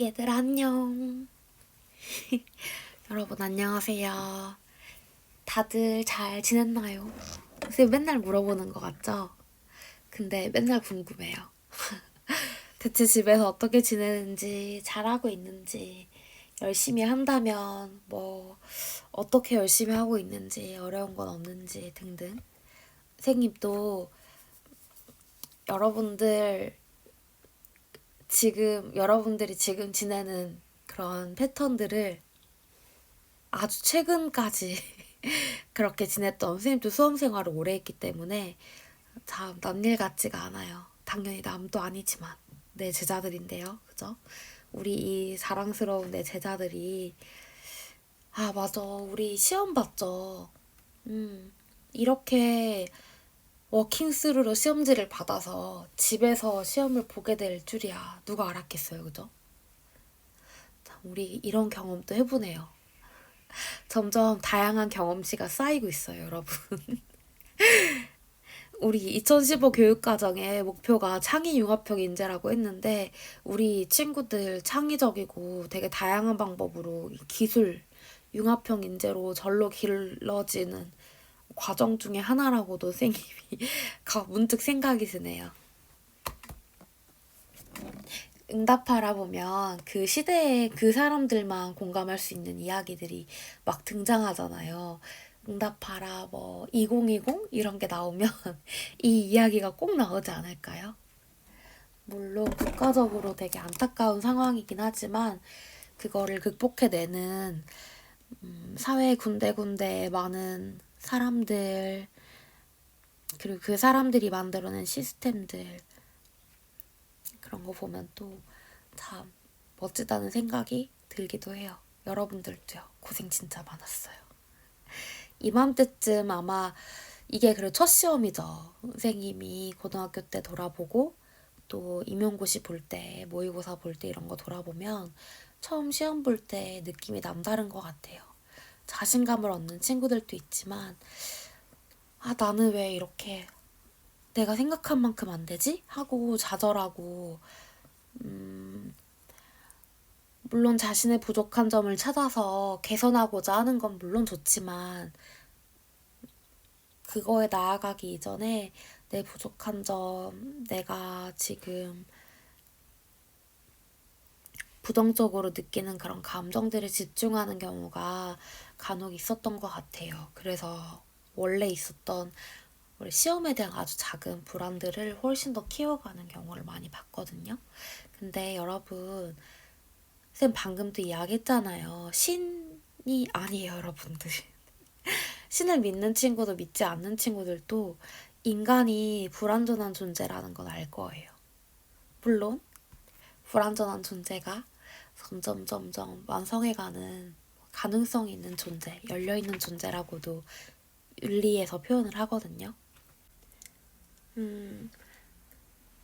얘들 안녕. 여러분 안녕하세요. 다들 잘 지냈나요? 선생님 맨날 물어보는 것 같죠? 근데 맨날 궁금해요. 대체 집에서 어떻게 지내는지, 잘하고 있는지, 열심히 한다면 뭐 어떻게 열심히 하고 있는지, 어려운 건 없는지 등등. 선생님도 여러분들 여러분들이 지금 지내는 그런 패턴들을 아주 최근까지 그렇게 지냈던 선생님도 수험 생활을 오래 했기 때문에 참 남일 같지가 않아요. 당연히 남도 아니지만 내 제자들인데요. 그죠? 우리 이 사랑스러운 내 제자들이 아 맞아 우리 시험 봤죠. 이렇게 워킹스루로 시험지를 받아서 집에서 시험을 보게 될 줄이야 누가 알았겠어요. 그죠? 참, 우리 이런 경험도 해보네요. 점점 다양한 경험치가 쌓이고 있어요, 여러분. 우리 2015 교육과정의 목표가 창의 융합형 인재라고 했는데 우리 친구들 창의적이고 되게 다양한 방법으로 기술 융합형 인재로 절로 길러지는 과정 중에 하나라고도 선생님이 문득 생각이 드네요. 응답하라 보면 그 시대에 그 사람들만 공감할 수 있는 이야기들이 막 등장하잖아요. 응답하라, 뭐, 2020? 이런 게 나오면 이 이야기가 꼭 나오지 않을까요? 물론 국가적으로 되게 안타까운 상황이긴 하지만 그거를 극복해내는 사회 군데군데 많은 사람들 그리고 그 사람들이 만들어낸 시스템들 그런 거 보면 또 참 멋지다는 생각이 들기도 해요. 여러분들도요. 고생 진짜 많았어요. 이맘때쯤 아마 이게 그래 첫 시험이죠. 선생님이 고등학교 때 돌아보고 또 임용고시 볼 때, 모의고사 볼 때 이런 거 돌아보면 처음 시험 볼 때 느낌이 남다른 것 같아요. 자신감을 얻는 친구들도 있지만 아 나는 왜 이렇게 내가 생각한 만큼 안 되지? 하고 좌절하고 물론 자신의 부족한 점을 찾아서 개선하고자 하는 건 물론 좋지만 그거에 나아가기 이전에 내 부족한 점, 내가 지금 부정적으로 느끼는 그런 감정들에 집중하는 경우가 간혹 있었던 것 같아요. 그래서 원래 있었던 우리 시험에 대한 아주 작은 불안들을 훨씬 더 키워가는 경우를 많이 봤거든요. 근데 여러분, 쌤 방금도 이야기했잖아요. 신이 아니에요, 여러분들. 신을 믿는 친구도 믿지 않는 친구들도 인간이 불완전한 존재라는 건 알 거예요. 물론 불완전한 존재가 점점 완성해가는 가능성이 있는 존재, 열려있는 존재라고도 윤리에서 표현을 하거든요.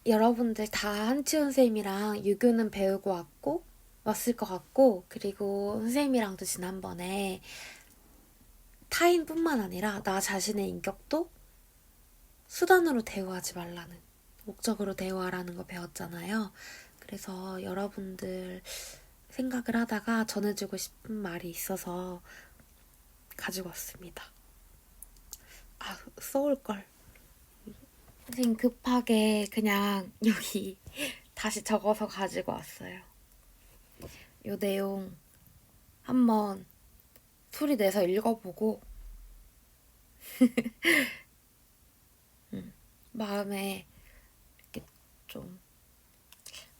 여러분들 다 한치훈 쌤이랑 유교는 배우고 왔을 것 같고, 그리고 선생님이랑도 지난번에 타인뿐만 아니라 나 자신의 인격도 수단으로 대우하지 말라는, 목적으로 대우하라는 거 배웠잖아요. 그래서 여러분들 생각을 하다가 전해주고 싶은 말이 있어서 가지고 왔습니다. 아, 써올걸. 선생님 급하게 그냥 여기 다시 적어서 가지고 왔어요. 요 내용 한번 소리 내서 읽어보고 마음에 이렇게 좀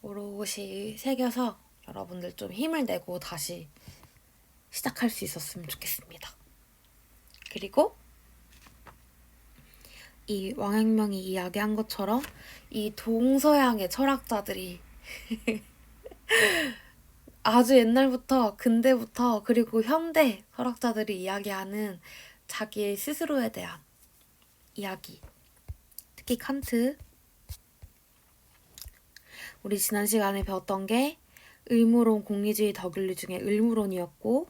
오롯이 새겨서 여러분들 좀 힘을 내고 다시 시작할 수 있었으면 좋겠습니다. 그리고 이 왕阳明이 이야기한 것처럼 이 동서양의 철학자들이 아주 옛날부터 근대부터 그리고 현대 철학자들이 이야기하는 자기 스스로에 대한 이야기, 특히 칸트, 우리 지난 시간에 배웠던 게 의무론, 공리주의, 덕윤리 중에 의무론이었고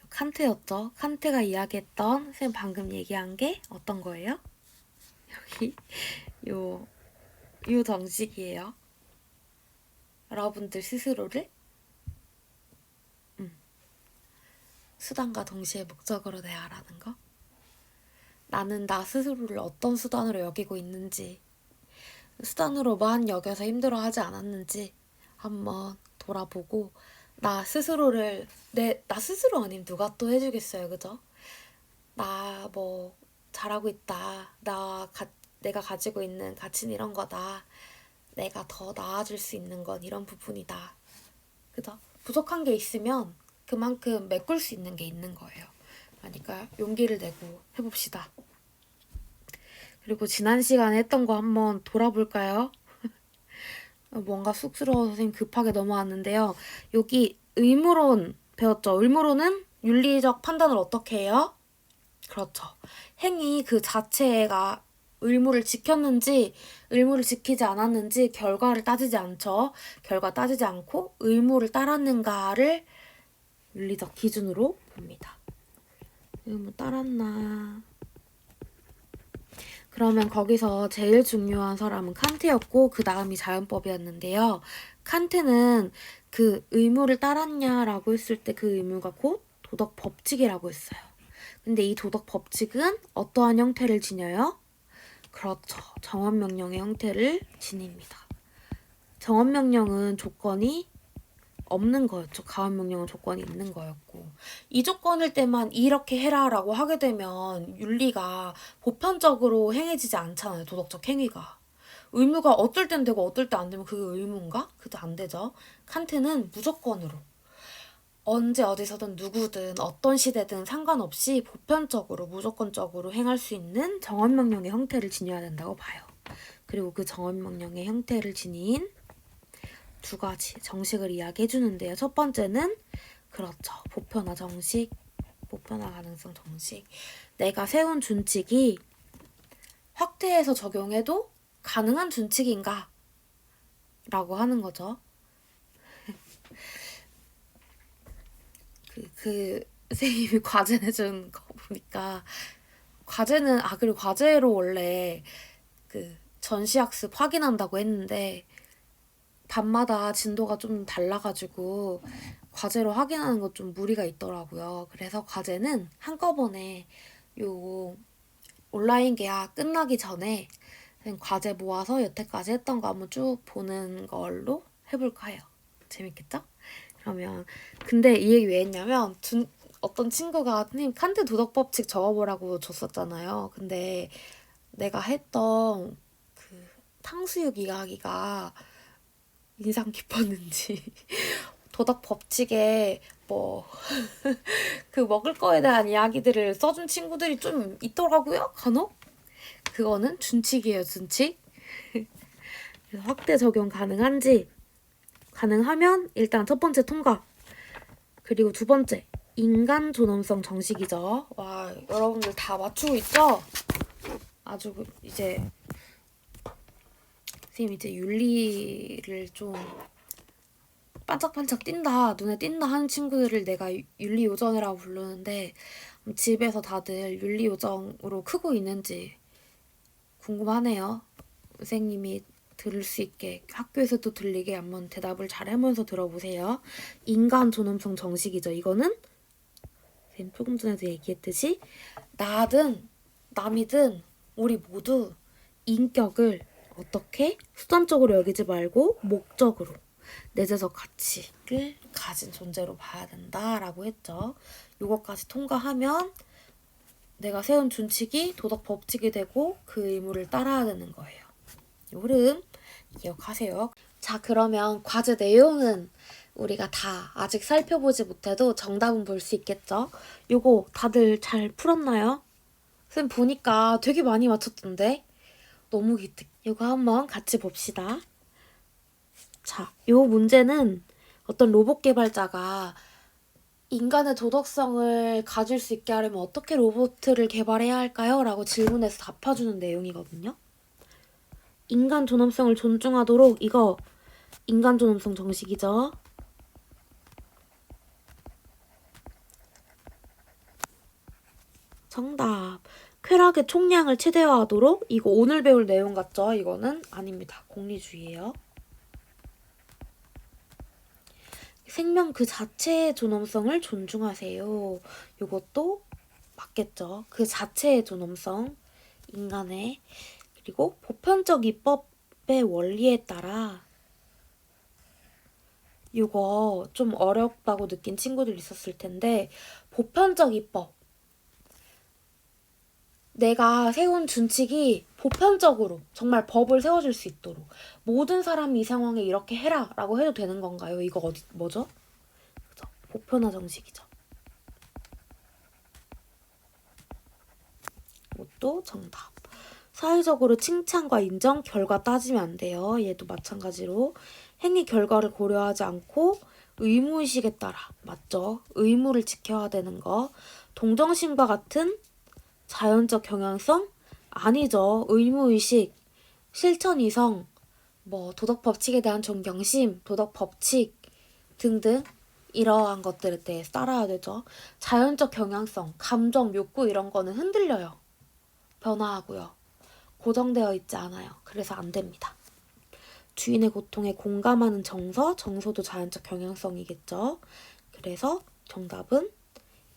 칸트였죠. 칸트가 이야기했던 선생님 방금 얘기한 게 어떤 거예요? 여기 요 정식이에요. 여러분들 스스로를 수단과 동시에 목적으로 대하라는 거. 나는 나 스스로를 어떤 수단으로 여기고 있는지, 수단으로만 여겨서 힘들어하지 않았는지 한번 돌아보고 나 스스로를 나 스스로 아니면 누가 또 해주겠어요, 그죠? 나 뭐 잘하고 있다. 내가 가지고 있는 가치는 이런 거다. 내가 더 나아질 수 있는 건 이런 부분이다. 그죠? 부족한 게 있으면 그만큼 메꿀 수 있는 게 있는 거예요. 그러니까 용기를 내고 해봅시다. 그리고 지난 시간에 했던 거 한번 돌아볼까요? 뭔가 쑥스러워서 선생님 급하게 넘어왔는데요. 여기 의무론 배웠죠? 의무론은 윤리적 판단을 어떻게 해요? 그렇죠. 행위 그 자체가 의무를 지켰는지 의무를 지키지 않았는지 결과를 따지지 않죠. 결과 따지지 않고 의무를 따랐는가를 윤리적 기준으로 봅니다. 의무 따랐나? 그러면 거기서 제일 중요한 사람은 칸트였고 그 다음이 자연법이었는데요. 칸트는 그 의무를 따랐냐라고 했을 때 그 의무가 곧 도덕 법칙이라고 했어요. 근데 이 도덕 법칙은 어떠한 형태를 지녀요? 그렇죠. 정언명령의 형태를 지닙니다. 정언명령은 조건이 없는 거였죠. 가언명령은 조건이 있는 거였고 이 조건일 때만 이렇게 해라라고 하게 되면 윤리가 보편적으로 행해지지 않잖아요. 도덕적 행위가. 의무가 어떨 땐 되고 어떨 때 안 되면 그게 의무인가? 그게 안 되죠. 칸트는 무조건으로 언제 어디서든 누구든 어떤 시대든 상관없이 보편적으로 무조건적으로 행할 수 있는 정언명령의 형태를 지녀야 된다고 봐요. 그리고 그 정언명령의 형태를 지닌 두 가지 정식을 이야기해 주는데요. 첫 번째는 그렇죠. 보편화 정식, 보편화 가능성 정식. 내가 세운 준칙이 확대해서 적용해도 가능한 준칙인가? 라고 하는 거죠. 선생님이 과제 내준 거 보니까 과제는 그리고 과제로 원래 그 전시학습 확인한다고 했는데 밤마다 진도가 좀 달라가지고 과제로 확인하는 것 좀 무리가 있더라고요. 그래서 과제는 한꺼번에 요 온라인 계약 끝나기 전에 과제 모아서 여태까지 했던 거 한번 쭉 보는 걸로 해볼까 해요. 재밌겠죠? 그러면 근데 이 얘기 왜 했냐면 어떤 친구가 선생님 칸트 도덕법칙 적어보라고 줬었잖아요. 근데 내가 했던 그 탕수육 이야기가 인상 깊었는지 도덕 법칙에 뭐 그 먹을 거에 대한 이야기들을 써준 친구들이 좀 있더라고요. 간혹 그거는 준칙이에요. 준칙. 그래서 확대 적용 가능한지 가능하면 일단 첫 번째 통과. 그리고 두 번째 인간 존엄성 정식이죠. 와 여러분들 다 맞추고 있죠? 아주 이제 선생님 이제 윤리를 좀 반짝반짝 띈다, 눈에 띈다 하는 친구들을 내가 윤리요정이라고 부르는데 집에서 다들 윤리요정으로 크고 있는지 궁금하네요. 선생님이 들을 수 있게 학교에서도 들리게 한번 대답을 잘 하면서 들어보세요. 인간 존엄성 정식이죠. 이거는 조금 전에도 얘기했듯이 나든 남이든 우리 모두 인격을 어떻게 수단적으로 여기지 말고 목적으로 내재적 가치를 가진 존재로 봐야 된다라고 했죠. 이것까지 통과하면 내가 세운 준칙이 도덕 법칙이 되고 그 의무를 따라야 되는 거예요. 이 흐름 기억하세요. 자, 그러면 과제 내용은 우리가 다 아직 살펴보지 못해도 정답은 볼 수 있겠죠? 요거 다들 잘 풀었나요? 선생님 보니까 되게 많이 맞췄던데? 너무 기특. 요거 한번 같이 봅시다. 자, 요 문제는 어떤 로봇 개발자가 인간의 도덕성을 가질 수 있게 하려면 어떻게 로봇을 개발해야 할까요? 라고 질문해서 답해주는 내용이거든요. 인간 존엄성을 존중하도록 이거 인간 존엄성 정식이죠. 정답. 쾌락의 총량을 최대화하도록 이거 오늘 배울 내용 같죠? 이거는 아닙니다. 공리주의예요. 생명 그 자체의 존엄성을 존중하세요. 요것도 맞겠죠. 그 자체의 존엄성, 인간의. 그리고 보편적 입법의 원리에 따라 이거 좀 어렵다고 느낀 친구들 있었을 텐데, 보편적 입법. 내가 세운 준칙이 보편적으로 정말 법을 세워줄 수 있도록 모든 사람이 이 상황에 이렇게 해라 라고 해도 되는 건가요? 이거 뭐죠? 그죠? 보편화 정식이죠. 이것도 정답. 사회적으로 칭찬과 인정, 결과 따지면 안 돼요. 얘도 마찬가지로 행위 결과를 고려하지 않고 의무의식에 따라, 맞죠? 의무를 지켜야 되는 거. 동정심과 같은 자연적 경향성? 아니죠. 의무의식, 실천이성, 도덕법칙에 대한 존경심, 도덕법칙 등등 이러한 것들에 대해서 따라야 되죠. 자연적 경향성, 감정, 욕구 이런 거는 흔들려요. 변화하고요. 고정되어 있지 않아요. 그래서 안 됩니다. 주인의 고통에 공감하는 정서도 자연적 경향성이겠죠. 그래서 정답은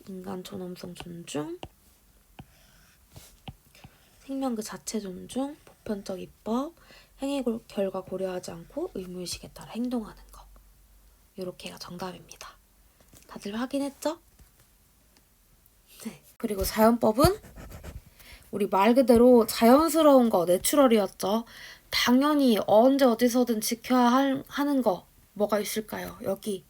인간 존엄성 존중, 생명 그 자체 존중, 보편적 입법, 행위 결과 고려하지 않고 의무의식에 따라 행동하는 거. 요렇게가 정답입니다. 다들 확인했죠? 네. 그리고 자연법은 우리 말 그대로 자연스러운 거, 내추럴이었죠. 당연히 언제 어디서든 지켜야 하는 거 뭐가 있을까요? 여기.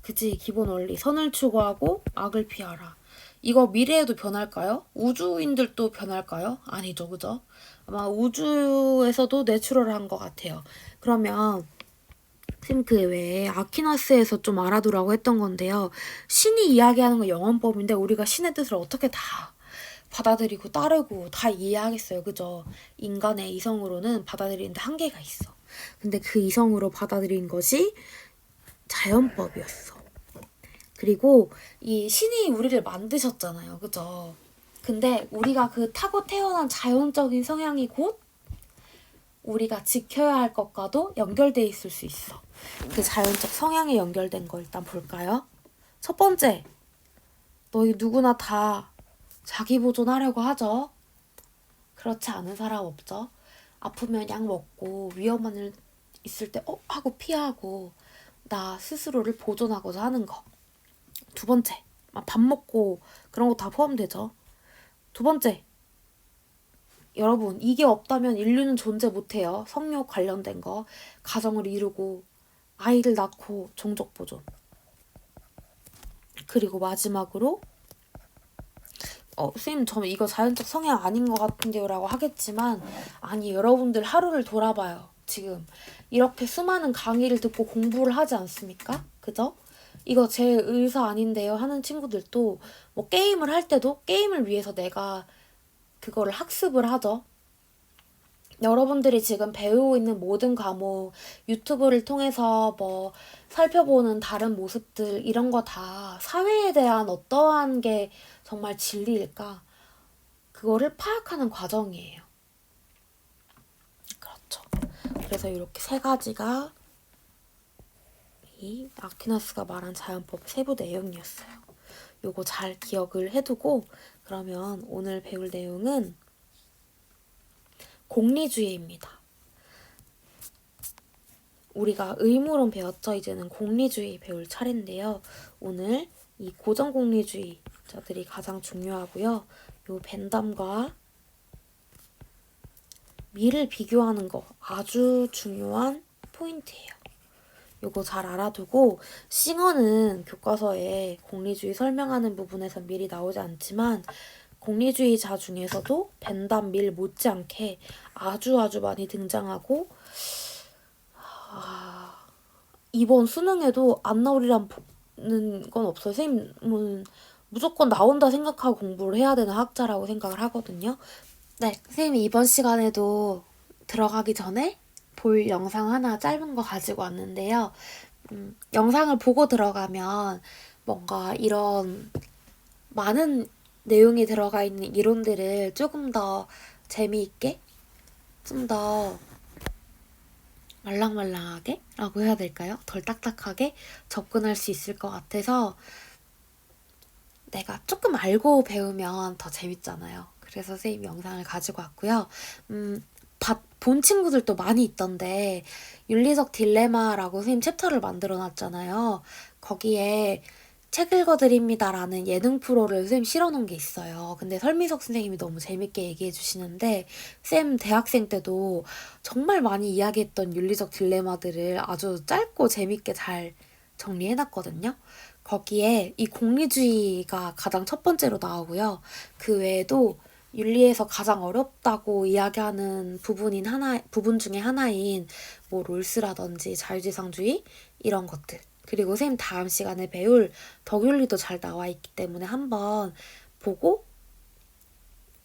그지? 기본 원리. 선을 추구하고 악을 피하라. 이거 미래에도 변할까요? 우주인들도 변할까요? 아니죠. 그죠? 아마 우주에서도 내추럴한 것 같아요. 그러면 쌤 그 외에 아퀴나스에서 좀 알아두라고 했던 건데요. 신이 이야기하는 건 영원법인데 우리가 신의 뜻을 어떻게 다 받아들이고 따르고 다 이해하겠어요. 그죠? 인간의 이성으로는 받아들이는데 한계가 있어. 근데 그 이성으로 받아들인 것이 자연법이었어. 그리고 이 신이 우리를 만드셨잖아요. 그죠? 근데 우리가 그 타고 태어난 자연적인 성향이 곧 우리가 지켜야 할 것과도 연결돼 있을 수 있어. 그 자연적 성향에 연결된 거 일단 볼까요? 첫 번째, 너희 누구나 다 자기 보존하려고 하죠. 그렇지 않은 사람 없죠. 아프면 약 먹고 위험한 일 있을 때 하고 피하고 나 스스로를 보존하고자 하는 거. 두 번째, 밥 먹고 그런 거 다 포함되죠. 두 번째, 여러분 이게 없다면 인류는 존재 못해요. 성욕 관련된 거, 가정을 이루고 아이를 낳고 종족 보존. 그리고 마지막으로 선생님 저 이거 자연적 성향 아닌 것 같은데요 라고 하겠지만 아니 여러분들 하루를 돌아봐요. 지금 이렇게 수많은 강의를 듣고 공부를 하지 않습니까? 그죠? 이거 제 의사 아닌데요 하는 친구들도 게임을 할 때도 게임을 위해서 내가 그거를 학습을 하죠. 여러분들이 지금 배우고 있는 모든 과목, 유튜브를 통해서 살펴보는 다른 모습들 이런 거 다 사회에 대한 어떠한 게 정말 진리일까? 그거를 파악하는 과정이에요. 그렇죠. 그래서 이렇게 세 가지가 이 아퀴나스가 말한 자연법 세부 내용이었어요. 요거 잘 기억을 해두고 그러면 오늘 배울 내용은 공리주의입니다. 우리가 의무론 배웠죠? 이제는 공리주의 배울 차례인데요. 오늘 이 고정공리주의자들이 가장 중요하고요. 요 벤담과 미를 비교하는 거 아주 중요한 포인트예요. 요거 잘 알아두고 싱어는 교과서에 공리주의 설명하는 부분에서 미리 나오지 않지만 공리주의자 중에서도 벤담, 밀 못지않게 아주 많이 등장하고 이번 수능에도 안 나오리라는 건 없어요. 선생님은 무조건 나온다 생각하고 공부를 해야 되는 학자라고 생각을 하거든요. 네, 선생님이 이번 시간에도 들어가기 전에 볼 영상 하나 짧은 거 가지고 왔는데요. 영상을 보고 들어가면 뭔가 이런 많은 내용이 들어가 있는 이론들을 조금 더 재미있게, 좀 더 말랑말랑하게? 라고 해야 될까요? 덜 딱딱하게 접근할 수 있을 것 같아서 내가 조금 알고 배우면 더 재밌잖아요. 그래서 선생님 영상을 가지고 왔고요. 본 친구들도 많이 있던데 윤리적 딜레마라고 선생님 챕터를 만들어 놨잖아요. 거기에 책 읽어드립니다라는 예능 프로를 선생님 실어놓은 게 있어요. 근데 설미석 선생님이 너무 재밌게 얘기해 주시는데 쌤 대학생 때도 정말 많이 이야기했던 윤리적 딜레마들을 아주 짧고 재밌게 잘 정리해놨거든요. 거기에 이 공리주의가 가장 첫 번째로 나오고요. 그 외에도 윤리에서 가장 어렵다고 이야기하는 부분 중에 하나인 뭐 롤스라든지 자유지상주의 이런 것들. 그리고 선생님 다음 시간에 배울 덕윤리도 잘 나와 있기 때문에 한번 보고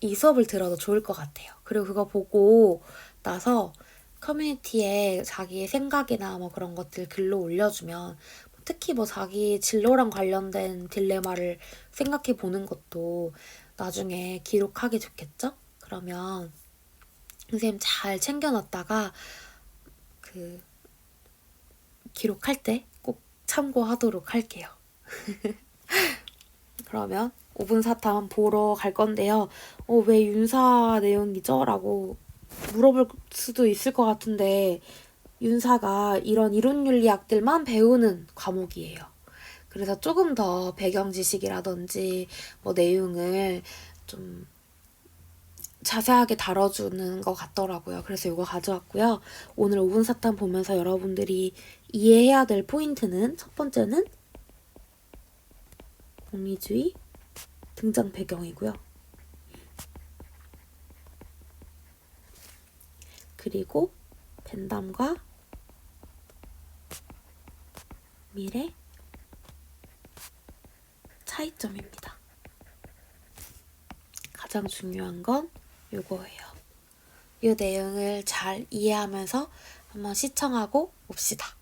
이 수업을 들어도 좋을 것 같아요. 그리고 그거 보고 나서 커뮤니티에 자기의 생각이나 뭐 그런 것들 글로 올려주면 특히 뭐 자기 진로랑 관련된 딜레마를 생각해 보는 것도 나중에 기록하기 좋겠죠? 그러면 선생님 잘 챙겨놨다가 그 기록할 때 꼭 참고하도록 할게요. 그러면 5분 사탐 보러 갈 건데요. 왜 윤사 내용이죠? 라고 물어볼 수도 있을 것 같은데 윤사가 이런 이론윤리학들만 배우는 과목이에요. 그래서 조금 더 배경 지식이라든지 뭐 내용을 좀 자세하게 다뤄주는 것 같더라고요. 그래서 이거 가져왔고요. 오늘 5분 사탐 보면서 여러분들이 이해해야 될 포인트는 첫 번째는 공리주의 등장 배경이고요. 그리고 벤담과 밀의 차이점입니다. 가장 중요한 건 이거예요. 이 내용을 잘 이해하면서 한번 시청하고 봅시다.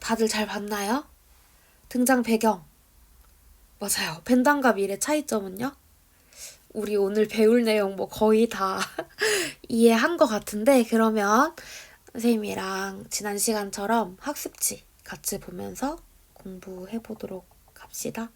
다들 잘 봤나요? 등장 배경. 맞아요. 벤당과 밀의 차이점은요? 우리 오늘 배울 내용 뭐 거의 다 이해한 것 같은데, 그러면 선생님이랑 지난 시간처럼 학습지 같이 보면서 공부해 보도록 합시다.